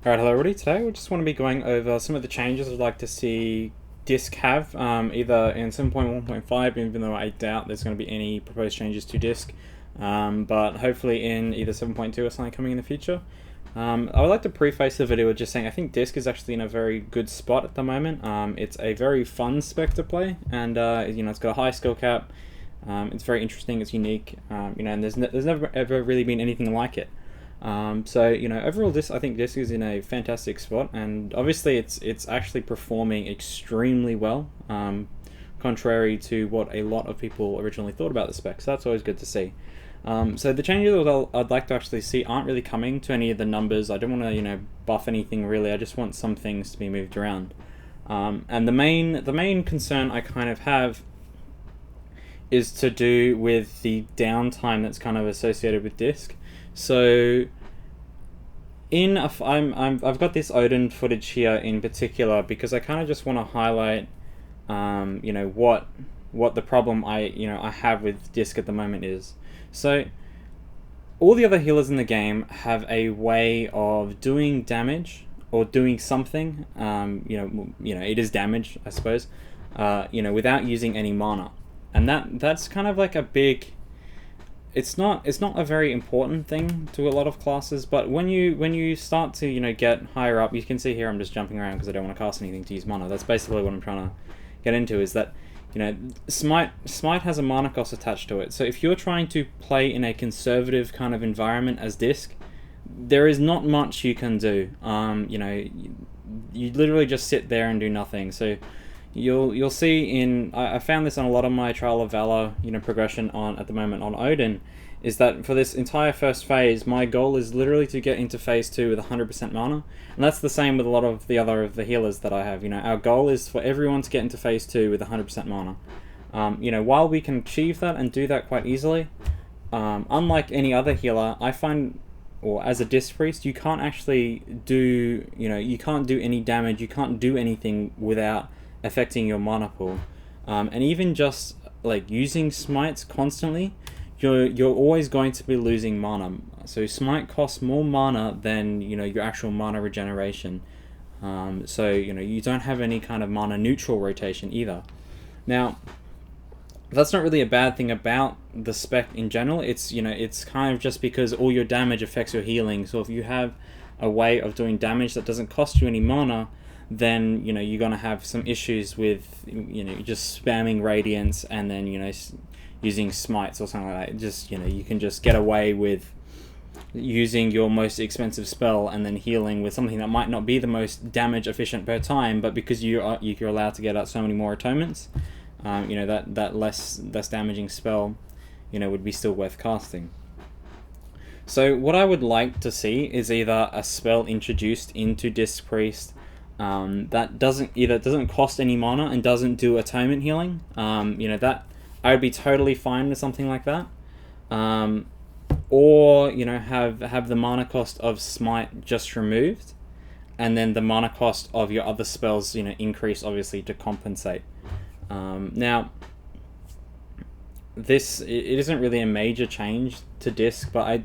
Alright, hello everybody. Today we just want to be going over some of the changes I'd like to see Disk have, either in 7.1.5, even though I doubt there's going to be any proposed changes to Disk, but hopefully in either 7.2 or something coming in the future. I would like to preface the video with just saying I think Disk is actually in a very good spot at the moment. It's a very fun spec to play, and it's got a high skill cap. It's very interesting, it's unique, and there's never ever really been anything like it. Overall, I think this is in a fantastic spot, and obviously it's actually performing extremely well, contrary to what a lot of people originally thought about the spec. So that's always good to see. So the changes I'd like to actually see aren't really coming to any of the numbers. I don't want to buff anything really. I just want some things to be moved around. And the main concern I kind of have is to do with the downtime that's kind of associated with Disk. So I've got this Odin footage here in particular because I kind of just want to highlight what the problem I have with Disk at the moment is. So all the other healers in the game have a way of doing damage or doing something, it is damage, I suppose, without using any mana. And that's kind of like a big... It's not a very important thing to a lot of classes, but when you start to get higher up, you can see here I'm just jumping around because I don't want to cast anything to use mana. That's basically what I'm trying to get into, is that smite has a mana cost attached to it. So if you're trying to play in a conservative kind of environment as Disk, there is not much you can do. You literally just sit there and do nothing. So you'll see I found this on a lot of my Trial of Valor progression at the moment on Odin, is that for this entire first phase my goal is literally to get into phase 2 with 100% mana, and that's the same with a lot of the healers that I have. Our goal is for everyone to get into phase 2 with 100% mana. While we can achieve that and do that quite easily, unlike any other healer, I find, or as a Disk Priest, you can't actually do you can't do any damage, you can't do anything without affecting your mana pool, and even just like using smites constantly, you're always going to be losing mana. So smite costs more mana than your actual mana regeneration. You don't have any kind of mana neutral rotation either. Now, that's not really a bad thing about the spec in general. It's it's kind of just because all your damage affects your healing. So if you have a way of doing damage that doesn't cost you any mana, then you're gonna have some issues with just spamming radiance and then using smites or something like that. Just you can just get away with using your most expensive spell and then healing with something that might not be the most damage efficient per time, but because you're allowed to get out so many more attonements, that less damaging spell would be still worth casting. So what I would like to see is either a spell introduced into Disk Priest that doesn't cost any mana and doesn't do atonement healing. That I would be totally fine with something like that. Or have the mana cost of smite just removed, and then the mana cost of your other spells increase, obviously, to compensate. Now, it isn't really a major change to Disk, but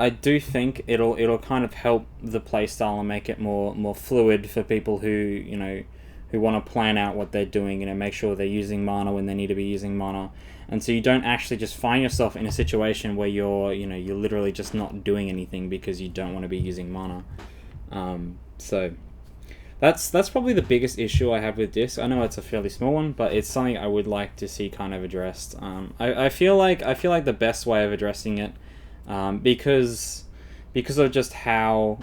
I do think it'll kind of help the playstyle and make it more fluid for people who want to plan out what they're doing, make sure they're using mana when they need to be using mana, and so you don't actually just find yourself in a situation where you're literally just not doing anything because you don't want to be using mana. So that's probably the biggest issue I have with Disk. I know it's a fairly small one, but it's something I would like to see kind of addressed. I feel like the best way of addressing it, because of just how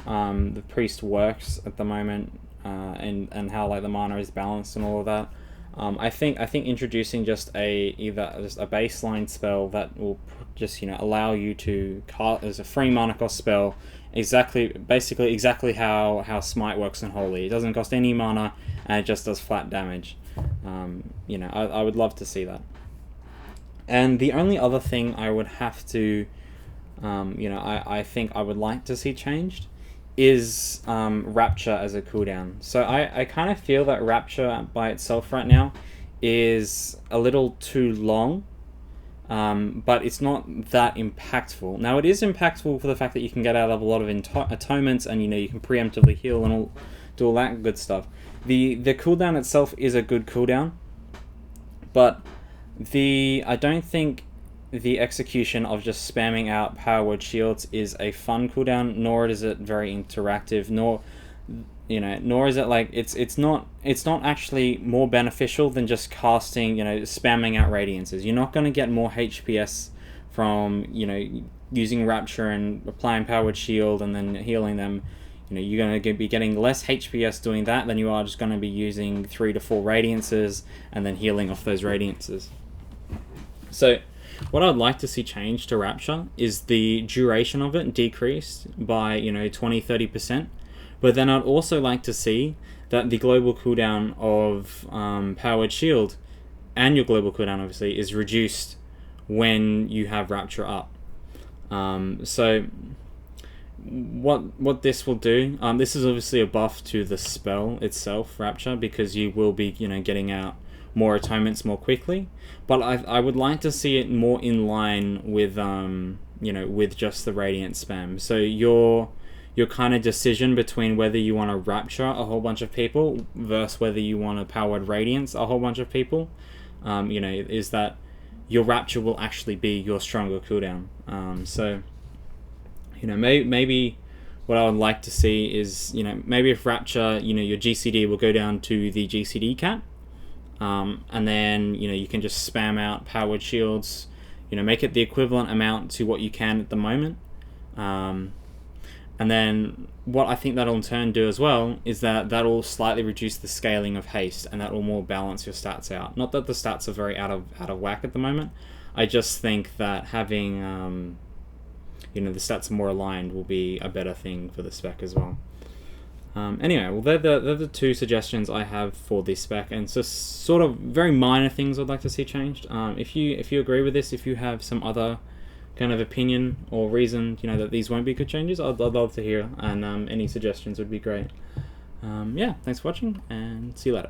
the priest works at the moment, and how like the mana is balanced and all of that. I think introducing just a baseline spell that will just allow you to cast as a free mana cost spell, basically exactly how smite works in Holy. It doesn't cost any mana and it just does flat damage. I would love to see that. And the only other thing I would have to I think I would like to see changed is Rapture as a cooldown. So I kind of feel that Rapture by itself right now is a little too long. but it's not that impactful. Now, it is impactful for the fact that you can get out of a lot of attonements, and you can preemptively heal and do all that good stuff. The cooldown itself is a good cooldown, but I don't think the execution of just spamming out power word shields is a fun cooldown, nor is it very interactive, nor is it like it's not actually more beneficial than just casting, spamming out radiances. You're not going to get more HPS from using Rapture and applying power word shield and then healing them. You're going to be getting less HPS doing that than you are just going to be using 3 to 4 radiances and then healing off those radiances. So what I'd like to see change to Rapture is the duration of it decreased by 20-30%. But then I'd also like to see that the global cooldown of Powered Shield and your global cooldown obviously is reduced when you have Rapture up. So what this will do, this is obviously a buff to the spell itself, Rapture, because you will be getting out more atonements more quickly. But I would like to see it more in line with with just the radiant spam. So your kind of decision between whether you want to Rapture a whole bunch of people versus whether you want to powered radiance a whole bunch of people, is that your Rapture will actually be your stronger cooldown. So maybe what I would like to see is maybe if Rapture, your GCD will go down to the GCD cap, and then you can just spam out powered shields, make it the equivalent amount to what you can at the moment. And then what I think that'll in turn do as well is that'll slightly reduce the scaling of haste, and that will more balance your stats out. Not that the stats are very out of whack at the moment. I just think that having the stats more aligned will be a better thing for the spec as well. Anyway, well, they're the two suggestions I have for this spec, and it's just sort of very minor things I'd like to see changed. If you agree with this, if you have some other kind of opinion or reason that these won't be good changes, I'd love to hear, and any suggestions would be great. Yeah, thanks for watching, and see you later.